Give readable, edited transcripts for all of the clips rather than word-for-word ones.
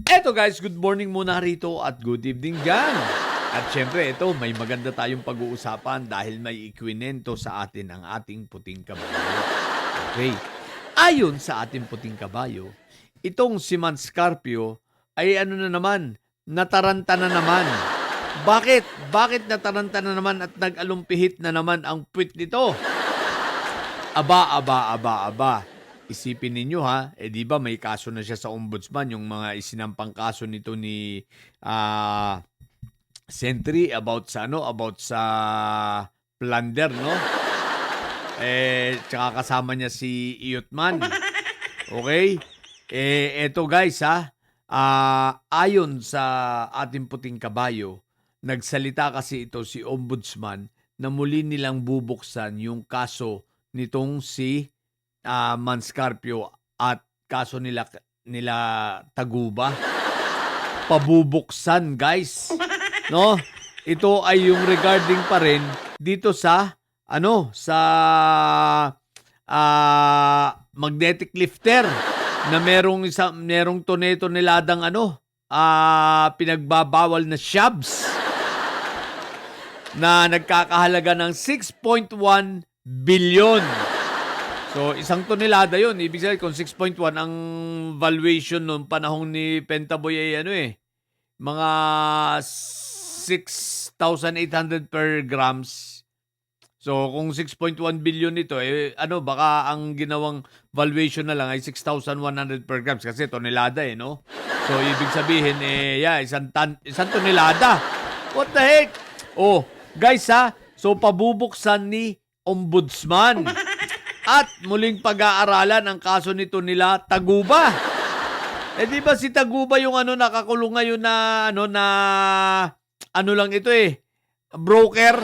Eto guys, good morning muna rito at good evening dyan. At syempre, ito, may maganda tayong pag-uusapan dahil may ikwinento sa atin ang ating puting kabayo. Okay. Ayon sa ating puting kabayo, itong si Manscarpio ay ano na naman, nataranta na naman. Bakit? Bakit nataranta na naman at nag-alumpihit na naman ang puwit nito? Aba. Isipin ninyo ha, di ba may kaso na siya sa ombudsman, yung mga isinampang kaso nito ni Sentry about sa plunder, no? Tsaka kasama niya si Iyotman. Okay? Eto guys ha, ayon sa ating puting kabayo, nagsalita kasi ito si ombudsman na muli nilang bubuksan yung kaso nitong si Manscarpio at kaso nila Taguba. Pabubuksan, guys. No? Ito ay yung regarding pa rin dito sa magnetic lifter na merong toneladang pinagbabawal na shabs na nagkakahalaga ng 6.1 billion. So, 1 tonelada yun. Ibig sabihin, kung 6.1 ang valuation noong panahon ni Pentaboy ay mga 6,800 per grams. So, kung 6.1 billion ito, baka ang ginawang valuation na lang ay 6,100 per grams kasi tonelada no? So, ibig sabihin, isang tonelada. What the heck? Oh, guys so pabubuksan ni Ombudsman. At muling pag-aaralan ang kaso nito nila Taguba. Di ba si Taguba yung nakakulong ngayon na lang ito broker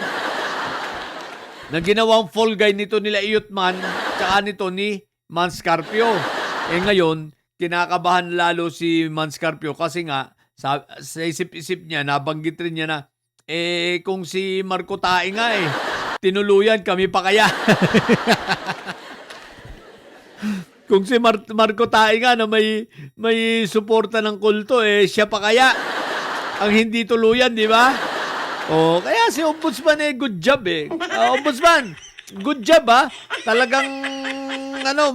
na ginawang fall guy nito nila Iyotman tsaka nito ni Manscarpio. Ngayon, kinakabahan lalo si Manscarpio kasi nga sa isip-isip niya, nabanggit rin niya na kung si Marco Tae nga tinuluyan kami pa kaya. Kung si Marco Tae nga na may suporta ng kulto, siya pa kaya ang hindi tuluyan, di ba? Kaya si Ombudsman good job Ombudsman, good job Talagang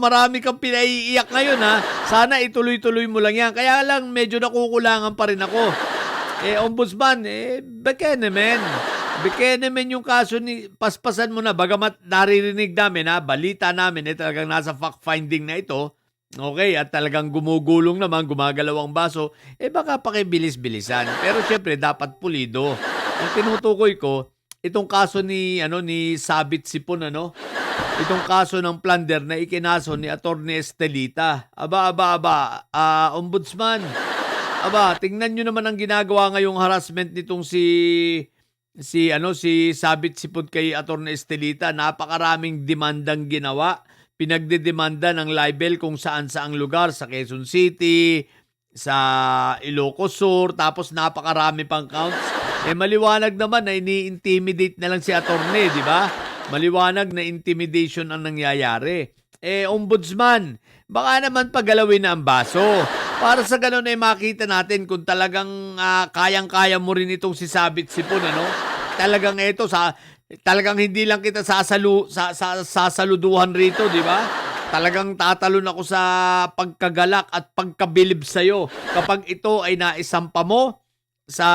marami kang pinaiiyak ngayon Sana ituloy-tuloy mo lang yan. Kaya lang medyo nakukulangan pa rin ako. Ombudsman, Beke naman yung kaso paspasan mo na, bagamat naririnig namin balita namin talagang nasa fact-finding na ito, okay, at talagang gumugulong naman, gumagalaw ang baso, baka pakibilis-bilisan. Pero syempre, dapat pulido. Ang tinutukoy ko, itong kaso ni Sabit Sipon, itong kaso ng plunder na ikinaso ni Atty. Estelita. Ombudsman, tingnan nyo naman ang ginagawa ngayong harassment nitong si Sabit Sipon kay Atty. Estelita. Napakaraming demandang ginawa. Pinagdedemanda ng libel kung saan-saang lugar, sa Quezon City, sa Ilocos Sur, tapos napakarami pang counts. Maliwanag naman na ini-intimidate na lang si attorney, di ba? Maliwanag na intimidation ang nangyayari. Ombudsman, baka naman pagalawin na ang baso. Para sa ganun makita natin kung talagang kayang-kaya mo rin itong si Sabit Sipon, Talagang talagang hindi lang kita sasaluduhan rito, di ba? Talagang tatalon ako sa pagkagalak at pagkabilib sa'yo kapag ito ay naisampa mo sa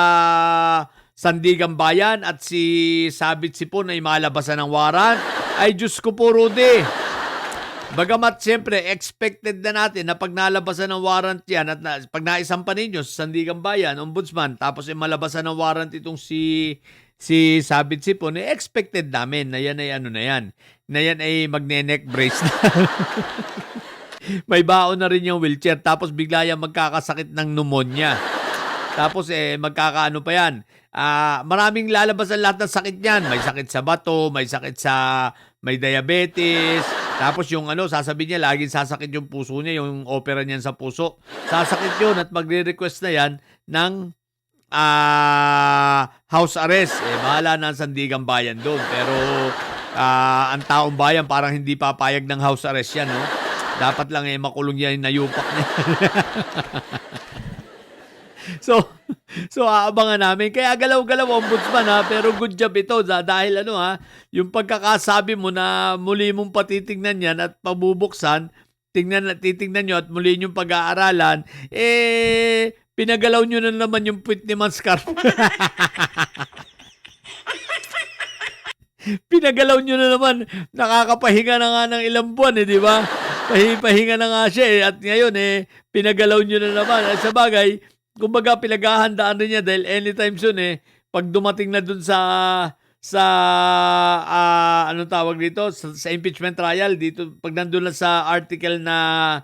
Sandigan Bayan at si Sabit Sipon ay malabasan ng warrant. Ay, Diyos ko po, Rudy. Bagamat siyempre, expected na natin na pag nalabasan ng warrant yan at pag naisampa ninyo sa Sandigan Bayan, Ombudsman, tapos malabasan ng warrant itong si Sabit Sipon, expected namin na yan ay na yan ay magne-neck brace na. May baon na rin yung wheelchair, tapos bigla yung magkakasakit ng pneumonia. Tapos magkakaano pa yan. Maraming lalabas ang lahat ng sakit niyan. May sakit sa bato, may diabetes. Tapos yung sasabihin niya, laging sasakit yung puso niya, yung opera niyan sa puso. Sasakit yun at magre-request na yan ng house arrest. Bahala na ang Sandigan Bayan doon. Pero ang taong bayan parang hindi papayag ng house arrest yan, no? Dapat lang makulong yan, nayupak niya. So so aabangan namin. Kaya galaw-galaw ombudsman, pero good job ito dahil ano, yung pagkakasabi mo na muli mong patitingnan 'yan at pabubuksan, titingnan niyo at muli niyong pag-aaralan, pinagalaw niyo na naman yung puwit ni Manscar. Pinagalaw niyo na naman, nakakapahinga na nga ng ilang buwan, 'di ba? Pahinga na nga siya, at ngayon, pinagalaw niyo na naman. Sabagay, kumbaga pinaghahandaan rin niya dahil anytime soon, 'pag dumating na dun sa anong tawag dito, sa impeachment trial dito, 'pag nandun na sa article na,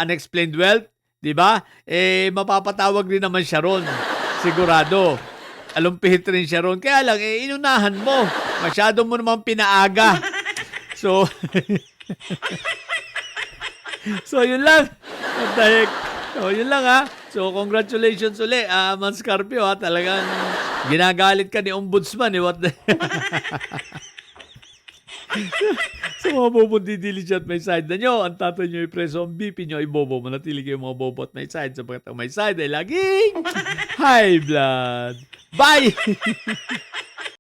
unexplained wealth, 'di ba? Mapapatawag din naman siya ron, sigurado. Alumpihit rin siya ron. Kaya lang, inunahan mo. Masyado mo namang pinaaga. So, so yun lang. What the heck? So, yun lang So, congratulations uli, Manscarpio Talagang ginagalit ka ni Ombudsman What the Sa mga bobo diligent at may side na nyo, ang tatay nyo ipreso, ang BP nyo ay bobo. Manatili kayo mga bobo at may side sapagkat ang may side ay laging high blood. Bye!